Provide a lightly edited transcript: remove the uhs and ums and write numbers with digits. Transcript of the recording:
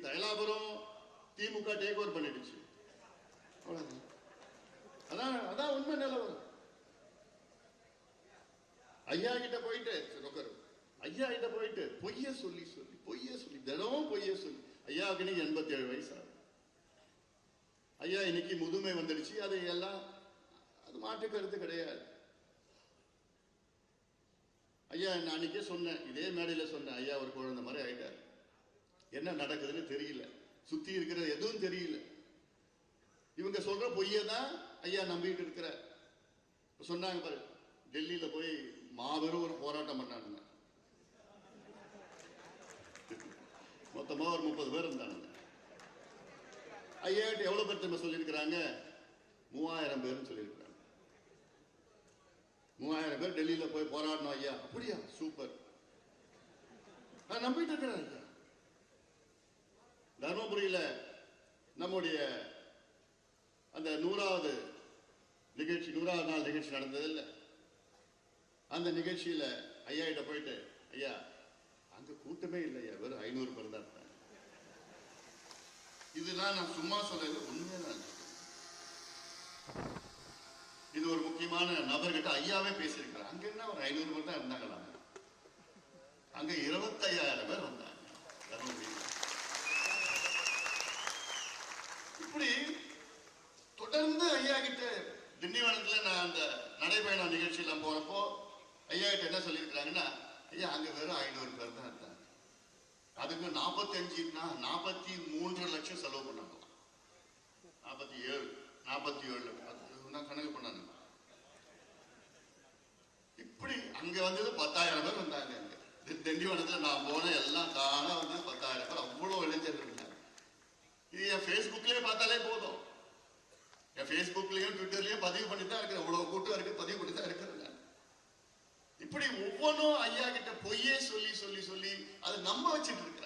தைலாபுரம் திமுக take over பண்ணிடுச்சு. அதான் அதான் உண்மை நிலவரம். ஐயா கிட்ட போயிட்டு ஐயா கிட்ட போயிட்டு பொய்ய சொல்லி தினமும் பொய்ய சொல்லி ஐயாவுக்கு இன்னைக்கு 87 வயசு ஆகுது. ஐயா இன்னைக்கு முதுமை வந்துடுச்சு. அது எல்லாம் அது மாற்று கருத்து கிடையாது. ஐயா நான் அன்னைக்கே சொன்னேன், இதே மேடையில சொன்னேன், ஐயா ஒரு குழந்தை மாதிரி ஆயிட்டார். என்ன நடக்குதுன்னு தெரியல, சுத்தி இருக்கிறது எதுவும் தெரியல. இவங்க சொல்ற பொய்ய தான் ஐயா நம்பிட்டு இருக்கிற. சொன்னாங்க பாரு, டெல்லியில போய் மாபெரும் ஒரு போராட்டம் பண்ணானுங்க. மொத்தமா ஒரு 30 பேர் இருந்தானுங்க. ஐயா எவ்வளவு பேர் திரும்ப சொல்லியிருக்கிறாங்க? 3000 பேர்னு சொல்லியிருக்கிறாங்க. 3000 பேர் டெல்லியில போய் போராடணும். ஐயா அப்படியா, சூப்பர். நான் நம்பிட்டு இருக்கிறேன். ஐயா தர்மபுரியில நம்முடைய அந்த 100வது நாள் நிகழ்ச்சி நடந்தது இல்லை? அந்த நிகழ்ச்சியில ஐயா கிட்ட போயிட்டு, ஐயா அங்க கூட்டமே இல்லை ஐயா, வெறும் 500 பேர் தான் இருப்பாங்க. இதுதான் நான் சும்மா சொல்றது, உண்மையா நான் இது ஒரு முக்கியமான நபர்கிட்ட ஐயாவே பேசியிருக்கிறார். அங்க என்ன ஒரு 500 பேர் தான் இருந்தாங்களா? அங்க 25,000 பேர் வந்தாங்க. இப்படி தொடர்ந்து ஐயா கிட்ட திண்டிவனத்துல நான் அந்த நடைபயணம் நிகழ்ச்சியெல்லாம் போறப்போ ஐயா கிட்ட என்ன சொல்லியிருக்கிறாங்கன்னா, ஐயா அங்க வெறும் 500 பேர் தான் இருந்தாங்க. அதுக்கு 43 லட்சம் செலவு பண்ணாங்க. 47 கணக்கு பண்ணாங்க. இப்படி அங்க வந்தது 10,000 பேர் வந்தாங்க. திண்டிவனத்துல நான் போன எல்லாம் தானா வந்து 10,000 பேர், அவ்வளவு இளைஞர்கள் இருந்தாங்க. இது என் Facebookலயே பார்த்தாலே போதும். என் Facebookலயும் ட்விட்டர்லயும் பதிவு பண்ணி தான் இருக்கிறேன். இவ்வளவு கூட்டம் இருக்கு, பதிவு பண்ணி தான் இருக்கிறேன். இப்படி ஒவ்வொன்றும் ஐயா கிட்ட பொய்யே சொல்லி அதை நம்ப வச்சுட்டு இருக்கிறேன்.